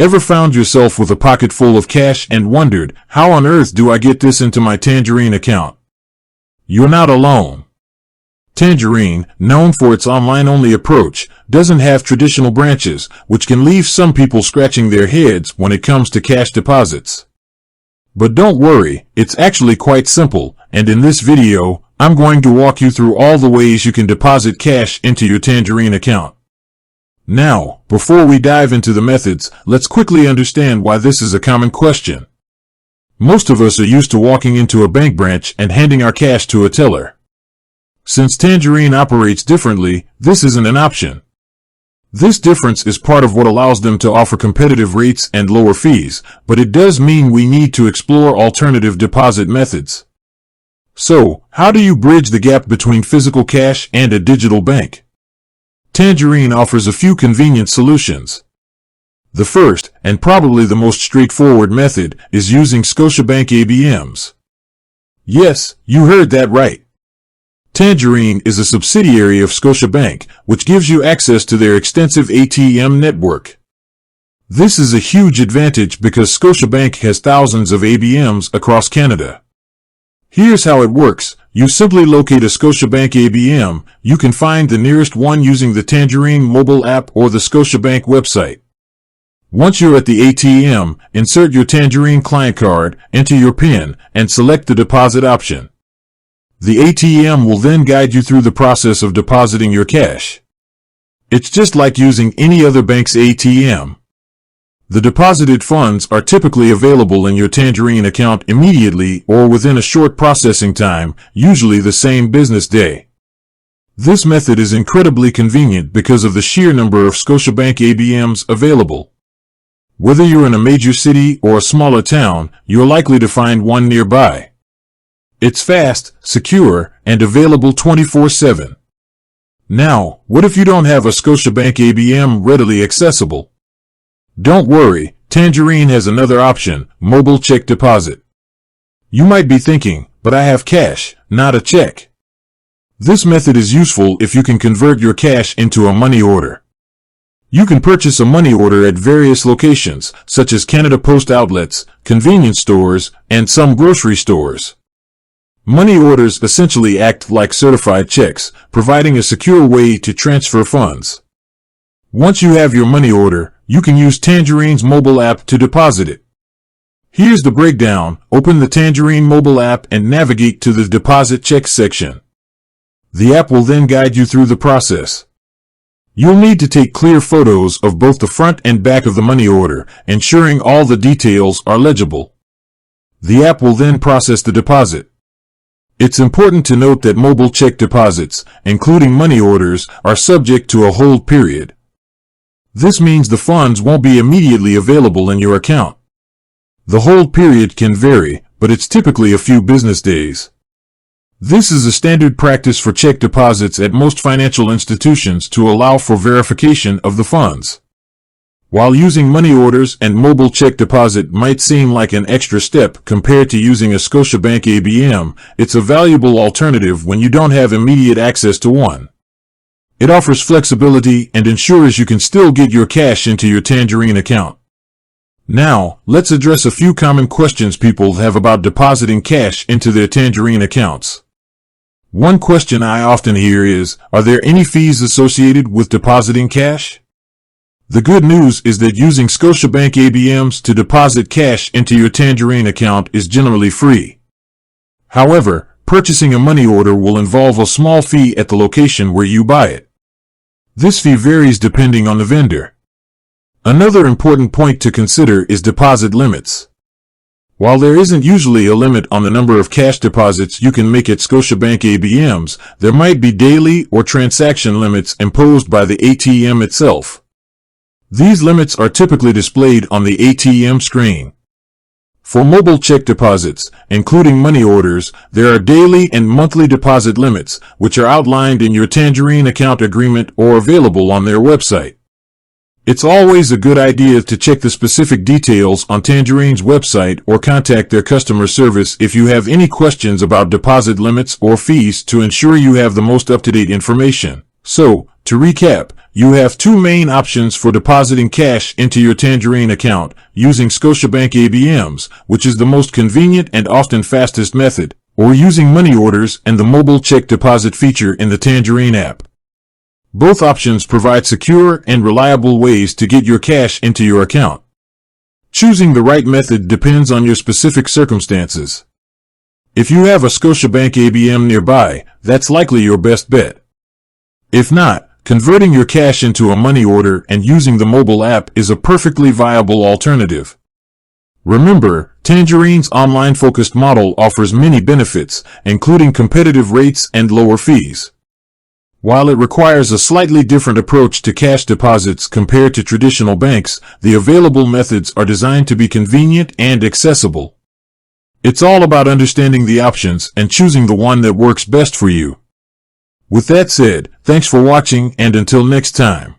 Ever found yourself with a pocket full of cash and wondered, how on earth do I get this into my Tangerine account? You're not alone. Tangerine, known for its online-only approach, doesn't have traditional branches, which can leave some people scratching their heads when it comes to cash deposits. But don't worry, it's actually quite simple, and in this video, I'm going to walk you through all the ways you can deposit cash into your Tangerine account. Now, before we dive into the methods, let's quickly understand why this is a common question. Most of us are used to walking into a bank branch and handing our cash to a teller. Since Tangerine operates differently, this isn't an option. This difference is part of what allows them to offer competitive rates and lower fees, but it does mean we need to explore alternative deposit methods. So, how do you bridge the gap between physical cash and a digital bank? Tangerine offers a few convenient solutions. The first, and probably the most straightforward method, is using Scotiabank ABMs. Yes, you heard that right. Tangerine is a subsidiary of Scotiabank, which gives you access to their extensive ATM network. This is a huge advantage because Scotiabank has thousands of ABMs across Canada. Here's how it works. You simply locate a Scotiabank ABM. You can find the nearest one using the Tangerine mobile app or the Scotiabank website. Once you're at the ATM, insert your Tangerine client card, enter your PIN, and select the deposit option. The ATM will then guide you through the process of depositing your cash. It's just like using any other bank's ATM. The deposited funds are typically available in your Tangerine account immediately or within a short processing time, usually the same business day. This method is incredibly convenient because of the sheer number of Scotiabank ABMs available. Whether you're in a major city or a smaller town, you're likely to find one nearby. It's fast, secure, and available 24/7. Now, what if you don't have a Scotiabank ABM readily accessible? Don't worry, Tangerine has another option, mobile check deposit. You might be thinking, but I have cash, not a check. This method is useful if you can convert your cash into a money order. You can purchase a money order at various locations, such as Canada Post outlets, convenience stores, and some grocery stores. Money orders essentially act like certified checks, providing a secure way to transfer funds. Once you have your money order, you can use Tangerine's mobile app to deposit it. Here's the breakdown. Open the Tangerine mobile app and navigate to the Deposit Check section. The app will then guide you through the process. You'll need to take clear photos of both the front and back of the money order, ensuring all the details are legible. The app will then process the deposit. It's important to note that mobile check deposits, including money orders, are subject to a hold period. This means the funds won't be immediately available in your account. The hold period can vary, but it's typically a few business days. This is a standard practice for check deposits at most financial institutions to allow for verification of the funds. While using money orders and mobile check deposit might seem like an extra step compared to using a Scotiabank ABM, it's a valuable alternative when you don't have immediate access to one. It offers flexibility and ensures you can still get your cash into your Tangerine account. Now, let's address a few common questions people have about depositing cash into their Tangerine accounts. One question I often hear is, are there any fees associated with depositing cash? The good news is that using Scotiabank ABMs to deposit cash into your Tangerine account is generally free. However, purchasing a money order will involve a small fee at the location where you buy it. This fee varies depending on the vendor. Another important point to consider is deposit limits. While there isn't usually a limit on the number of cash deposits you can make at Scotiabank ABMs, there might be daily or transaction limits imposed by the ATM itself. These limits are typically displayed on the ATM screen. For mobile check deposits, including money orders, there are daily and monthly deposit limits, which are outlined in your Tangerine account agreement or available on their website. It's always a good idea to check the specific details on Tangerine's website or contact their customer service if you have any questions about deposit limits or fees to ensure you have the most up-to-date information. So, to recap, you have two main options for depositing cash into your Tangerine account, using Scotiabank ABMs, which is the most convenient and often fastest method, or using money orders and the mobile check deposit feature in the Tangerine app. Both options provide secure and reliable ways to get your cash into your account. Choosing the right method depends on your specific circumstances. If you have a Scotiabank ABM nearby, that's likely your best bet. If not, converting your cash into a money order and using the mobile app is a perfectly viable alternative. Remember, Tangerine's online-focused model offers many benefits, including competitive rates and lower fees. While it requires a slightly different approach to cash deposits compared to traditional banks, the available methods are designed to be convenient and accessible. It's all about understanding the options and choosing the one that works best for you. With that said, thanks for watching, and until next time.